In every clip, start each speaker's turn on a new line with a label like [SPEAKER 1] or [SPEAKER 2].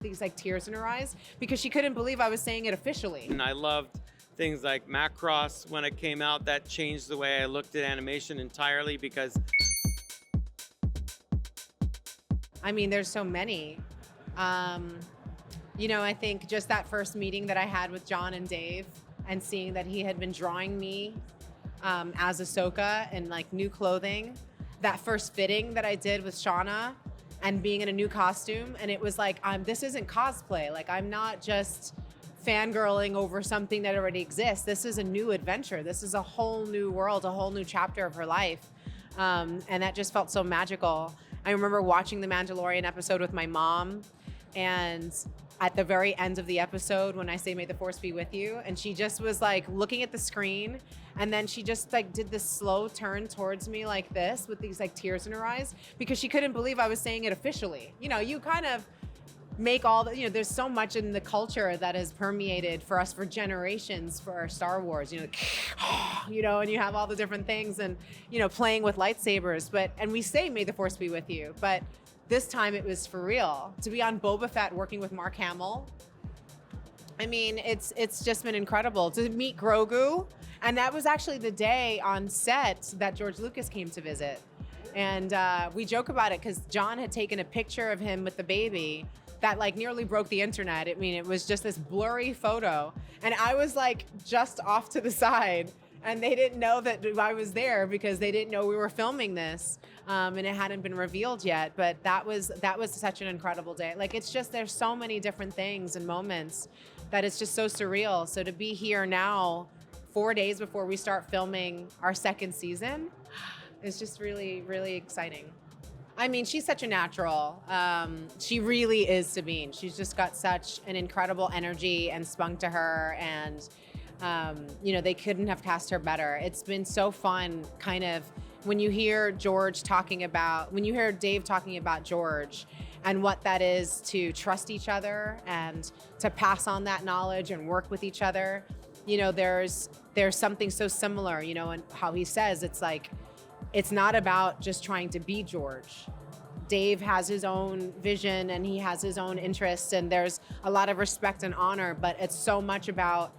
[SPEAKER 1] these like tears in her eyes because she couldn't believe I was saying it officially.
[SPEAKER 2] And I loved things like Macross when it came out. That changed the way I looked at animation entirely because
[SPEAKER 1] I mean, there's so many. You know, I think just that first meeting that I had with John and Dave and seeing that he had been drawing me as Ahsoka in like new clothing, that first fitting that I did with Shauna and being in a new costume. And it was like, this isn't cosplay. Like, I'm not just fangirling over something that already exists. This is a new adventure. This is a whole new world, a whole new chapter of her life. And that just felt so magical. I remember watching the Mandalorian episode with my mom, and at the very end of the episode when I say may the force be with you, and she just was like looking at the screen, and then she just like did this slow turn towards me like this with these like tears in her eyes because she couldn't believe I was saying it officially. You know, you kind of make all the, you know, there's so much in the culture that has permeated for us for generations for our Star Wars, you know, you know, and you have all the different things and, you know, playing with lightsabers, and we say may the force be with you, but this time it was for real. To be on Boba Fett working with Mark Hamill, I mean, it's just been incredible. To meet Grogu, and that was actually the day on set that George Lucas came to visit. And we joke about it because John had taken a picture of him with the baby that like nearly broke the internet. I mean, it was just this blurry photo. And I was like just off to the side. And they didn't know that I was there because they didn't know we were filming this, and it hadn't been revealed yet. But that was such an incredible day. Like, it's just, there's so many different things and moments that it's just so surreal. So to be here now, 4 days before we start filming our second season, is just really, really exciting. I mean, she's such a natural. She really is Sabine. She's just got such an incredible energy and spunk to her, and you know, they couldn't have cast her better. It's been so fun, kind of, when you hear Dave talking about George and what that is to trust each other and to pass on that knowledge and work with each other. You know, there's something so similar, you know, and how he says it's like, it's not about just trying to be George. Dave has his own vision and he has his own interests, and there's a lot of respect and honor, but it's so much about,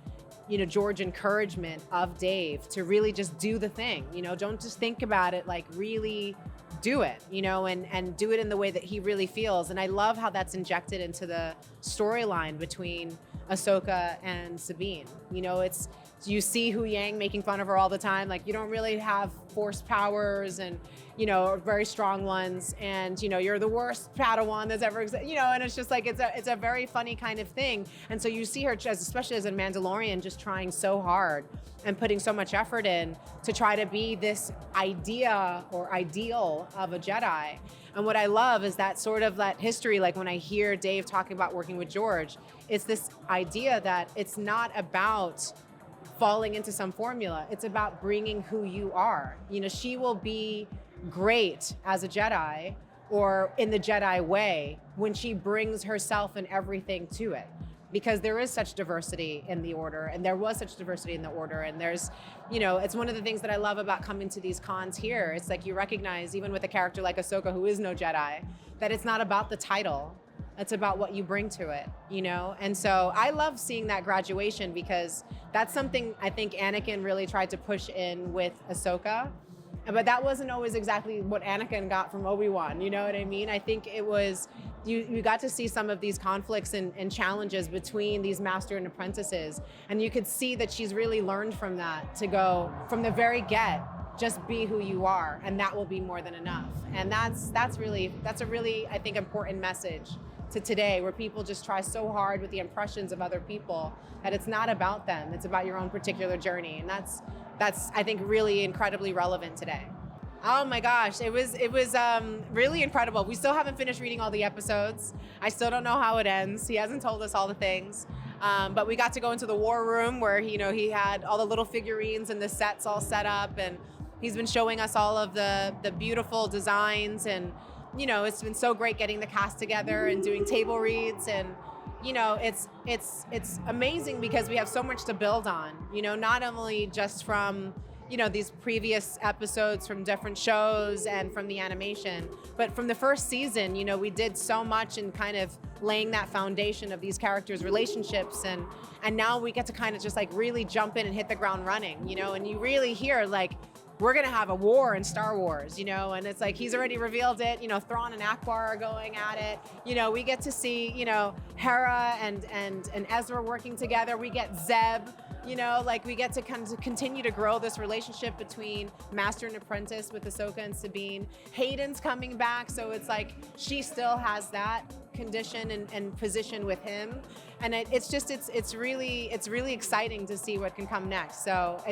[SPEAKER 1] you know, George encouragement of Dave to really just do the thing, you know, don't just think about it, like really do it, you know, and do it in the way that he really feels. And I love how that's injected into the storyline between Ahsoka and Sabine. You know, it's, you see Hu Yang making fun of her all the time, like, you don't really have force powers and, you know, very strong ones, and, you know, you're the worst Padawan that's ever existed, you know, and it's just like, it's a very funny kind of thing. And so you see her, especially as a Mandalorian, just trying so hard and putting so much effort in to try to be this idea or ideal of a Jedi. And what I love is that sort of that history, like when I hear Dave talking about working with George, it's this idea that it's not about falling into some formula. It's about bringing who you are. You know, she will be great as a Jedi or in the Jedi way when she brings herself and everything to it. Because there is such diversity in the Order, and there was such diversity in the Order, and there's, you know, it's one of the things that I love about coming to these cons here. It's like you recognize, even with a character like Ahsoka, who is no Jedi, that it's not about the title. It's about what you bring to it, you know? And so I love seeing that graduation because that's something I think Anakin really tried to push in with Ahsoka. But that wasn't always exactly what Anakin got from Obi-Wan, you know what I mean? I think it was, you got to see some of these conflicts and challenges between these master and apprentices. And you could see that she's really learned from that to go from the very get, just be who you are, and that will be more than enough. And that's a really, I think, important message to today, where people just try so hard with the impressions of other people that it's not about them, it's about your own particular journey. And that's I think really incredibly relevant today. Oh my gosh, it was really incredible. We still haven't finished reading all the episodes. I still don't know how it ends. He hasn't told us all the things. But we got to go into the war room where he had all the little figurines and the sets all set up, and he's been showing us all of the beautiful designs, and you know, it's been so great getting the cast together and doing table reads, and you know, it's amazing because we have so much to build on, you know, not only just from, these previous episodes from different shows and from the animation. But from the first season, we did so much in kind of laying that foundation of these characters' relationships, and now we get to kind of just like really jump in and hit the ground running, and you really hear like, we're gonna have a war in Star Wars, and it's like he's already revealed it. Thrawn and Akbar are going at it. We get to see, Hera and Ezra working together. We get Zeb. We get to kind of continue to grow this relationship between Master and Apprentice with Ahsoka and Sabine. Hayden's coming back, so it's like she still has that condition and position with him, and it's really exciting to see what can come next. So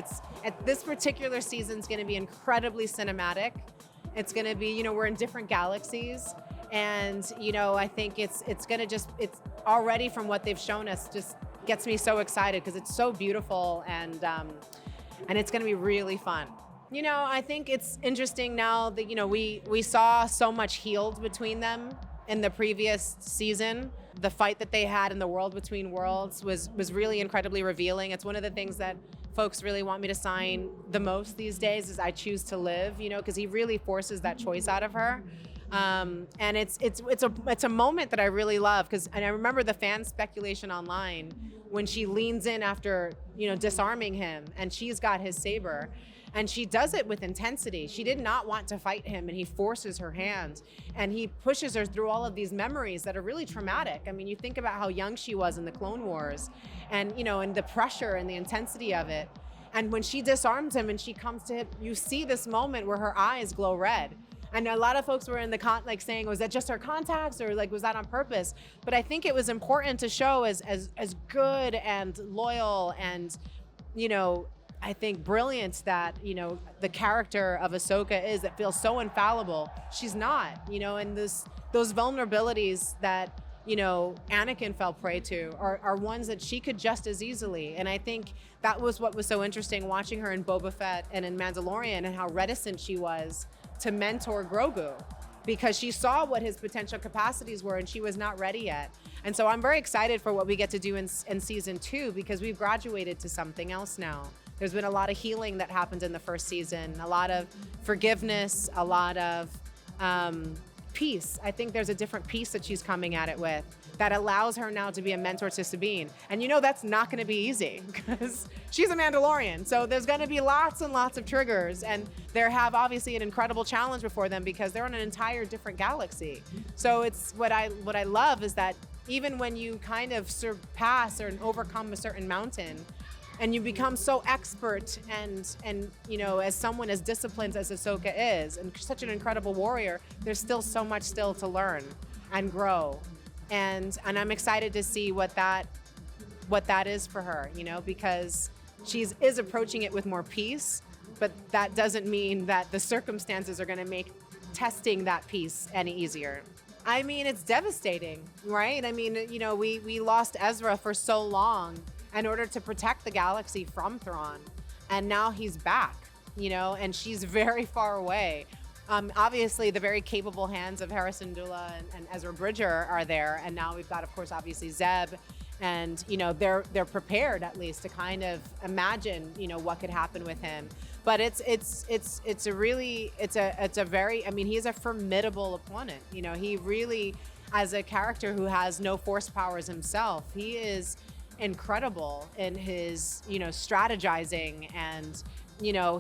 [SPEAKER 1] this particular season's going to be incredibly cinematic. It's going to be, we're in different galaxies, and I think it's already from what they've shown us just gets me so excited because it's so beautiful, and it's going to be really fun. I think it's interesting now that we saw so much healed between them in the previous season. The fight that they had in the World Between Worlds was really incredibly revealing. It's one of the things that folks really want me to sign the most these days is I Choose to Live, because he really forces that choice out of her. And it's a moment that I really love and I remember the fan speculation online when she leans in after disarming him and she's got his saber, and she does it with intensity. She did not want to fight him, and he forces her hand and he pushes her through all of these memories that are really traumatic. I mean, you think about how young she was in the Clone Wars, and and the pressure and the intensity of it. And when she disarms him and she comes to him, you see this moment where her eyes glow red. And a lot of folks were in the saying, was that just her contacts, or was that on purpose? But I think it was important to show as good and loyal and, I think brilliant that, the character of Ahsoka is, that feels so infallible. She's not, and those vulnerabilities that, Anakin fell prey to are ones that she could just as easily. And I think that was what was so interesting watching her in Boba Fett and in Mandalorian, and how reticent she was to mentor Grogu, because she saw what his potential capacities were and she was not ready yet. And so I'm very excited for what we get to do in season 2, because we've graduated to something else now. There's been a lot of healing that happened in the first season, a lot of forgiveness, a lot of peace. I think there's a different peace that she's coming at it with that allows her now to be a mentor to Sabine. And that's not going to be easy because she's a Mandalorian. So there's going to be lots and lots of triggers, and they have obviously an incredible challenge before them because they're in an entire different galaxy. So it's what I love is that even when you kind of surpass or overcome a certain mountain, and you become so expert and as someone as disciplined as Ahsoka is, and such an incredible warrior, there's still so much still to learn and grow. And I'm excited to see what that is for her, because she is approaching it with more peace, but that doesn't mean that the circumstances are going to make testing that peace any easier. I mean, it's devastating, right? I mean, we lost Ezra for so long in order to protect the galaxy from Thrawn, and now he's back, and she's very far away. Obviously, the very capable hands of Harrison Dula and Ezra Bridger are there, and now we've got, of course, obviously Zeb, and they're prepared at least to kind of imagine what could happen with him. But it's a very, I mean, he's a formidable opponent. He really, as a character who has no force powers himself, he is incredible in his strategizing, and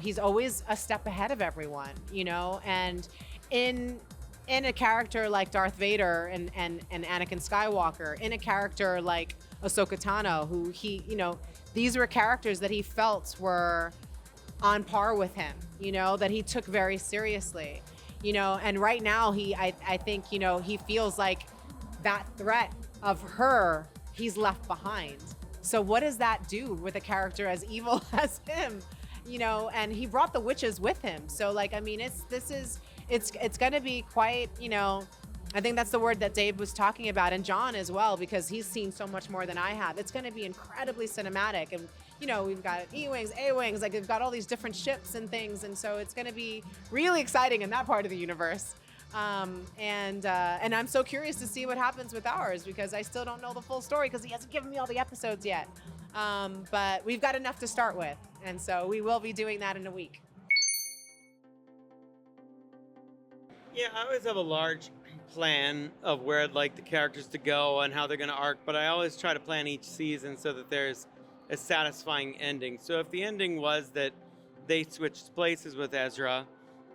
[SPEAKER 1] he's always a step ahead of everyone, and in a character like Darth Vader and Anakin Skywalker, in a character like Ahsoka Tano, who these were characters that he felt were on par with him, that he took very seriously, and right now I think he feels like that threat of her he's left behind. So what does that do with a character as evil as him? And he brought the witches with him. So I mean, it's going to be quite, I think that's the word that Dave was talking about, and John as well, because he's seen so much more than I have. It's going to be incredibly cinematic, and we've got E-Wings, A-Wings, we've got all these different ships and things, and so it's going to be really exciting in that part of the universe. And I'm so curious to see what happens with ours, because I still don't know the full story because he hasn't given me all the episodes yet. But we've got enough to start with, and so we will be doing that in a week.
[SPEAKER 2] Yeah, I always have a large plan of where I'd like the characters to go and how they're going to arc, but I always try to plan each season so that there's a satisfying ending. So if the ending was that they switched places with Ezra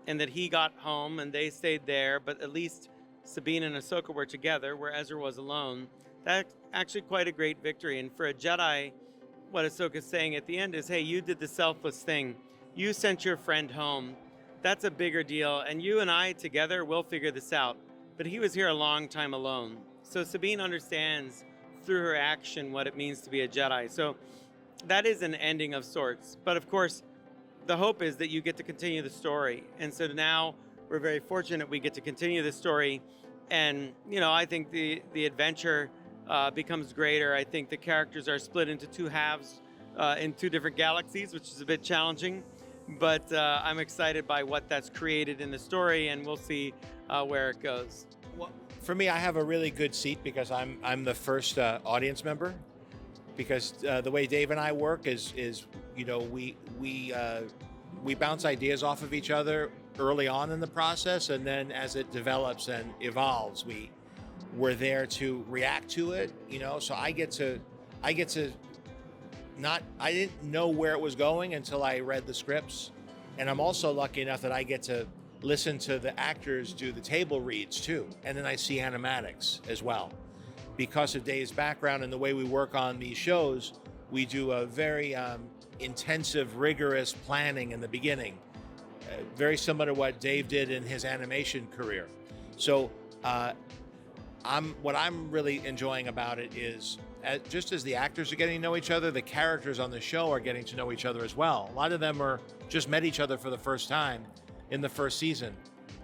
[SPEAKER 2] and that he got home and they stayed there, but at least Sabine and Ahsoka were together where Ezra was alone, that's actually quite a great victory. And for a Jedi, what Ahsoka's saying at the end is, hey, you did the selfless thing. You sent your friend home. That's a bigger deal. And you and I together, we'll figure this out. But he was here a long time alone. So Sabine understands through her action what it means to be a Jedi. So that is an ending of sorts. But of course, the hope is that you get to continue the story. And so now we're very fortunate we get to continue the story. And, you know, I think the adventure becomes greater. I think the characters are split into two halves in two different galaxies, which is a bit challenging. But I'm excited by what that's created in the story, and we'll see where it goes.
[SPEAKER 3] Well, for me, I have a really good seat because I'm the first audience member. Because the way Dave and I work is you know, we bounce ideas off of each other early on in the process, and then as it develops and evolves, we're there to react to it. You know, so I get to I didn't know where it was going until I read the scripts, and I'm also lucky enough that I get to listen to the actors do the table reads too, and then I see animatics as well. Because of Dave's background and the way we work on these shows, we do a very intensive, rigorous planning in the beginning, very similar to what Dave did in his animation career. So what I'm really enjoying about it is, just as the actors are getting to know each other, the characters on the show are getting to know each other as well. A lot of them are just met each other for the first time in the first season.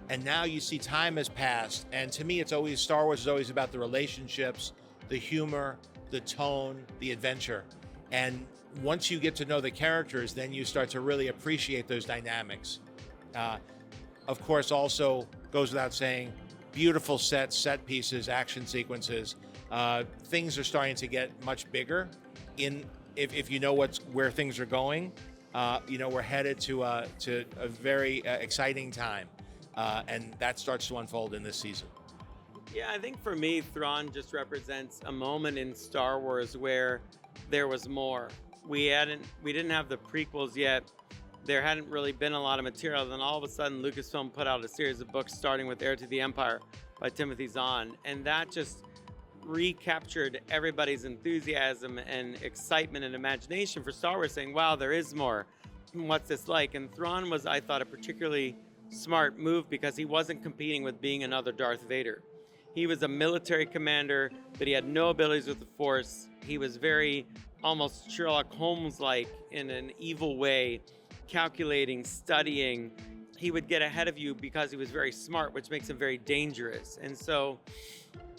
[SPEAKER 3] And now you see time has passed. And to me, Star Wars is always about the relationships, the humor, the tone, the adventure. And once you get to know the characters, then you start to really appreciate those dynamics. Of course, also goes without saying, beautiful sets, set pieces, action sequences. Things are starting to get much bigger. If you know where things are going, you know, we're headed to a very exciting time. And that starts to unfold in this season.
[SPEAKER 2] Yeah, I think for me, Thrawn just represents a moment in Star Wars where there was more. We didn't have the prequels yet. There hadn't really been a lot of material. Then all of a sudden, Lucasfilm put out a series of books starting with Heir to the Empire by Timothy Zahn. And that just recaptured everybody's enthusiasm and excitement and imagination for Star Wars, saying, wow, there is more. What's this like? And Thrawn was, I thought, a particularly smart move because he wasn't competing with being another Darth Vader. He was a military commander, but he had no abilities with the Force. He was very almost Sherlock Holmes-like in an evil way, calculating, studying. He would get ahead of you because he was very smart, which makes him very dangerous. And so,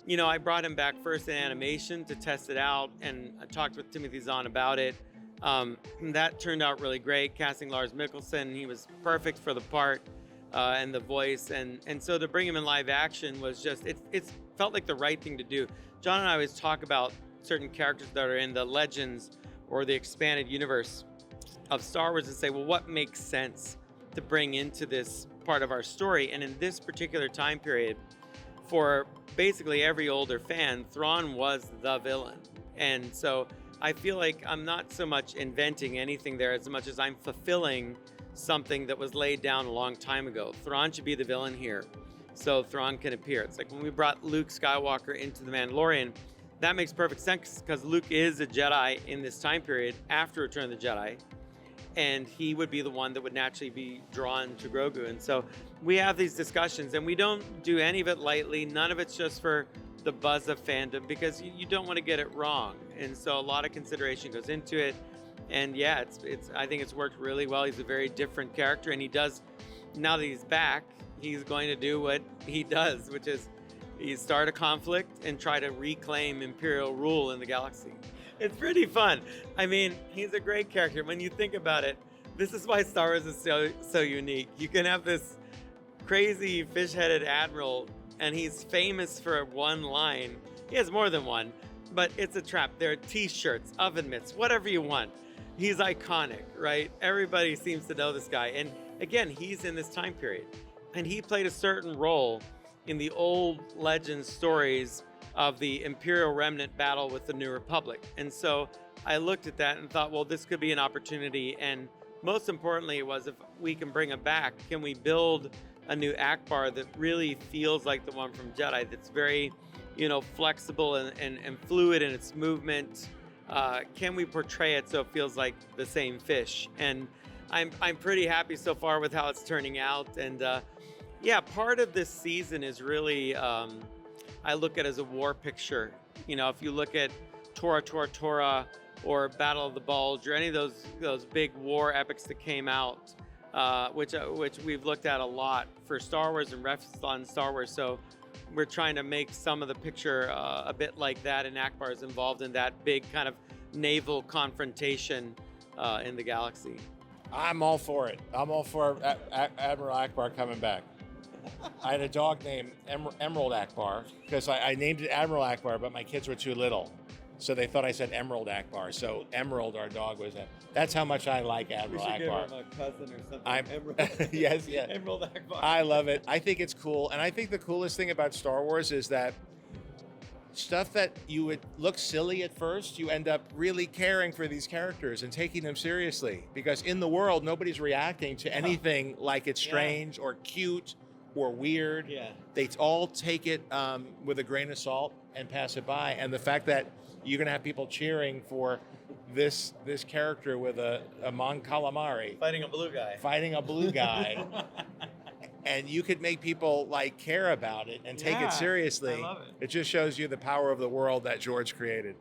[SPEAKER 2] you know, I brought him back first in animation to test it out, and I talked with Timothy Zahn about it. That turned out really great, casting Lars Mikkelsen. He was perfect for the part. And the voice, and so to bring him in live action was just, it felt like the right thing to do. John and I always talk about certain characters that are in the Legends or the expanded universe of Star Wars and say, well, what makes sense to bring into this part of our story? And in this particular time period, for basically every older fan, Thrawn was the villain. And so I feel like I'm not so much inventing anything there as much as I'm fulfilling something that was laid down a long time ago. Thrawn should be the villain here, so Thrawn can appear. It's like when we brought Luke Skywalker into The Mandalorian, that makes perfect sense because Luke is a Jedi in this time period after Return of the Jedi, and he would be the one that would naturally be drawn to Grogu. And so we have these discussions, and we don't do any of it lightly. None of it's just for the buzz of fandom, because you don't want to get it wrong. And so a lot of consideration goes into it. And yeah, I think it's worked really well. He's a very different character, and he does, now that he's back, he's going to do what he does, which is he start a conflict and try to reclaim Imperial rule in the galaxy. It's pretty fun. I mean, he's a great character. When you think about it, this is why Star Wars is so unique. You can have this crazy fish-headed admiral, and he's famous for one line. He has more than one, but it's a trap. There are t-shirts, oven mitts, whatever you want. He's iconic, right? Everybody seems to know this guy. And again, he's in this time period. And he played a certain role in the old legend stories of the Imperial Remnant battle with the New Republic. And so I looked at that and thought, well, this could be an opportunity. And most importantly, it was, if we can bring him back, can we build a new Akbar that really feels like the one from Jedi, that's very, flexible and fluid in its movement? Can we portray it so it feels like the same fish? And I'm pretty happy so far with how it's turning out. And part of this season is really, I look at it as a war picture. If you look at Tora, or Battle of the Bulge, or any of those big war epics that came out, which we've looked at a lot for Star Wars and referenced on Star Wars. So we're trying to make some of the picture a bit like that, and Akbar is involved in that big kind of naval confrontation in the galaxy.
[SPEAKER 3] I'm all for it. I'm all for Admiral Akbar coming back. I had a dog named Emerald Akbar because I named it Admiral Akbar, but my kids were too little. So they thought I said Emerald Akbar. So Emerald, our dog, was that. That's how much I like Admiral Akbar.
[SPEAKER 2] We should give him a cousin or something. Emerald.
[SPEAKER 3] Yes, yeah.
[SPEAKER 2] Emerald Akbar.
[SPEAKER 3] I love it. I think it's cool. And I think the coolest thing about Star Wars is that stuff that you would look silly at first, you end up really caring for these characters and taking them seriously. Because in the world, nobody's reacting to anything like it's strange or cute or weird.
[SPEAKER 2] Yeah.
[SPEAKER 3] They all take it with a grain of salt and pass it by. And the fact that you're going to have people cheering for this character with a Mon Calamari.
[SPEAKER 2] Fighting a blue guy.
[SPEAKER 3] And you could make people care about it and take it seriously.
[SPEAKER 2] I love it.
[SPEAKER 3] It just shows you the power of the world that George created.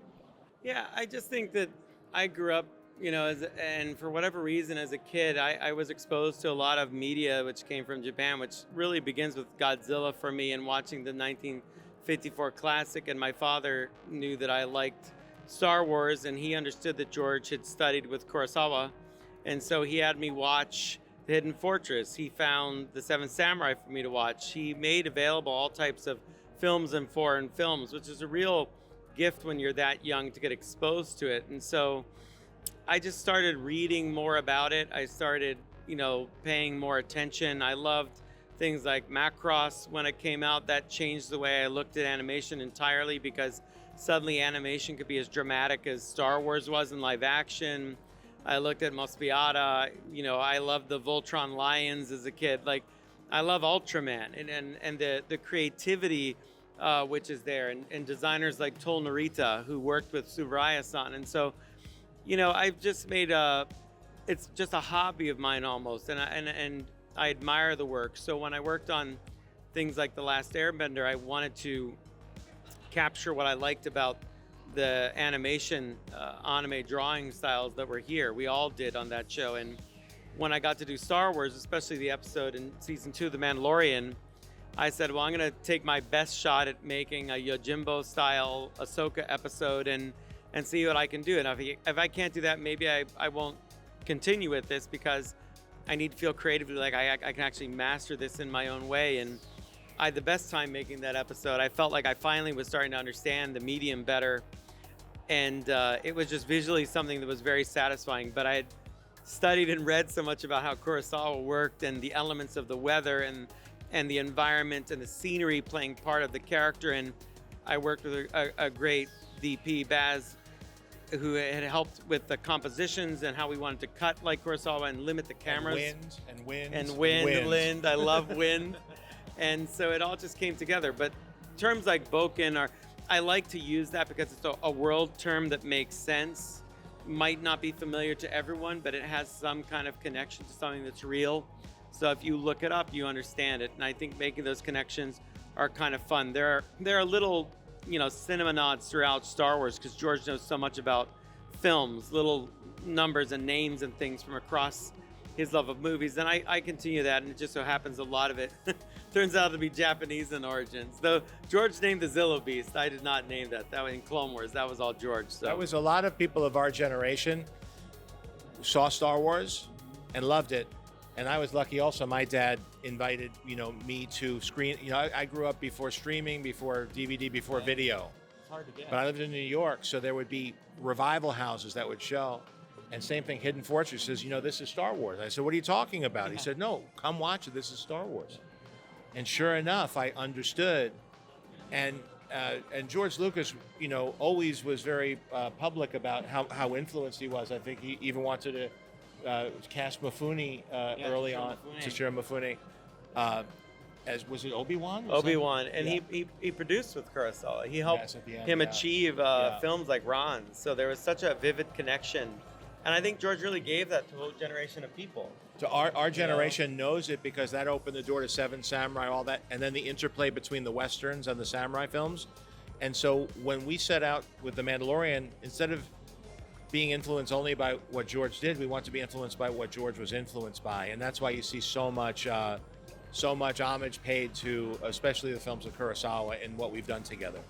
[SPEAKER 2] Yeah, I just think that I grew up, and for whatever reason as a kid, I was exposed to a lot of media which came from Japan, which really begins with Godzilla for me and watching the 1954 classic. And my father knew that I liked Star Wars, and he understood that George had studied with Kurosawa. And so he had me watch The Hidden Fortress. He found The Seven Samurai for me to watch. He made available all types of films and foreign films, which is a real gift when you're that young to get exposed to it. And so I just started reading more about it. I started, paying more attention. I loved things like Macross when it came out. That changed the way I looked at animation entirely, because suddenly animation could be as dramatic as Star Wars was in live action. I looked at Mos Piata. I loved the Voltron Lions as a kid. I love Ultraman and the creativity which is there, and designers like Tol Narita, who worked with Tsuburaya-san. And so, I've just made it's just a hobby of mine almost, and I admire the work. So when I worked on things like The Last Airbender, I wanted to capture what I liked about the animation, anime drawing styles that were here. We all did on that show. And when I got to do Star Wars, especially the episode in season 2, The Mandalorian, I said, well, I'm going to take my best shot at making a Yojimbo style Ahsoka episode and see what I can do. And if I can't do that, maybe I won't continue with this, because I need to feel creatively like I can actually master this in my own way. And I had the best time making that episode. I felt like I finally was starting to understand the medium better. And it was just visually something that was very satisfying. But I had studied and read so much about how Kurosawa worked, and the elements of the weather and the environment and the scenery playing part of the character. And I worked with a great DP, Baz, who had helped with the compositions and how we wanted to cut like Kurosawa and limit the cameras.
[SPEAKER 3] And wind.
[SPEAKER 2] I love wind. And so it all just came together. But terms like Boken I like to use that because it's a world term that makes sense. Might not be familiar to everyone, but it has some kind of connection to something that's real. So if you look it up, you understand it. And I think making those connections are kind of fun. There are little, cinema nods throughout Star Wars, because George knows so much about films, little numbers and names and things from across his love of movies. And I continue that, and it just so happens a lot of it turns out to be Japanese in origins. Though George named the Zillo Beast, I did not name that. That was in Clone Wars. That was all George. So
[SPEAKER 3] that was a lot of people of our generation saw Star Wars and loved it, And I was lucky also. My dad invited, me to screen. I grew up before streaming, before DVD, before video.
[SPEAKER 2] It's hard to get.
[SPEAKER 3] But I lived in New York, so there would be revival houses that would show. And same thing, Hidden Fortress says, this is Star Wars. I said, what are you talking about? He said, no, come watch it. This is Star Wars. And sure enough, I understood. And George Lucas, always was very public about how influenced he was. I think he even wanted to cast Mifune early on, Toshiro Mifune. As was it Obi-Wan?
[SPEAKER 2] Obi-Wan, and he produced with Kurosawa. He helped him achieve films like Ron. So there was such a vivid connection, and I think George really gave that to a whole generation of people.
[SPEAKER 3] So our generation knows it because that opened the door to Seven Samurai, all that, and then the interplay between the Westerns and the samurai films. And so when we set out with The Mandalorian, instead of being influenced only by what George did, we want to be influenced by what George was influenced by. And that's why you see so much homage paid to, especially the films of Kurosawa and what we've done together.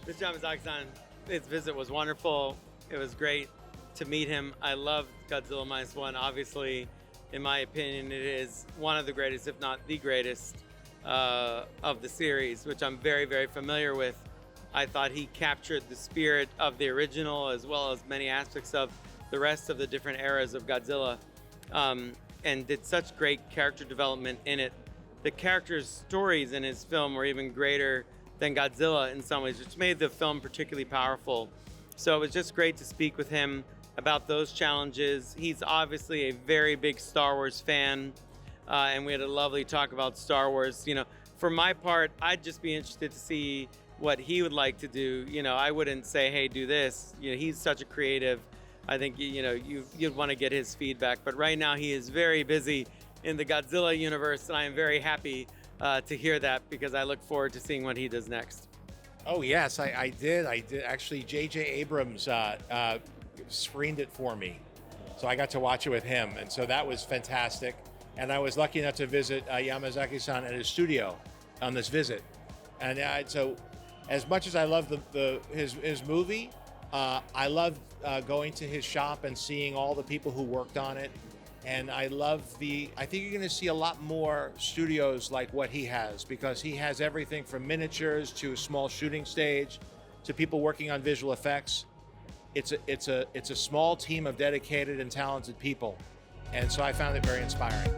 [SPEAKER 2] Mr. Yamazaki-san, his visit was wonderful. It was great to meet him. I love Godzilla Minus One. Obviously, in my opinion, it is one of the greatest, if not the greatest, of the series, which I'm very, very familiar with. I thought he captured the spirit of the original as well as many aspects of the rest of the different eras of Godzilla, and did such great character development in it. The characters' stories in his film were even greater than Godzilla in some ways, which made the film particularly powerful. So it was just great to speak with him about those challenges. He's obviously a very big Star Wars fan, and we had a lovely talk about Star Wars. For my part, I'd just be interested to see what he would like to do. I wouldn't say, hey, do this. He's such a creative. I think, you'd want to get his feedback. But right now he is very busy in the Godzilla universe, and I am very happy to hear that because I look forward to seeing what he does next.
[SPEAKER 3] Oh, yes, I did. Actually, J.J. Abrams screened it for me. So I got to watch it with him. And so that was fantastic. And I was lucky enough to visit Yamazaki-san at his studio on this visit. And so as much as I love his movie, I love going to his shop and seeing all the people who worked on it. And I think you're going to see a lot more studios like what he has, because he has everything from miniatures to small shooting stage to people working on visual effects. It's a small team of dedicated and talented people. And so I found it very inspiring.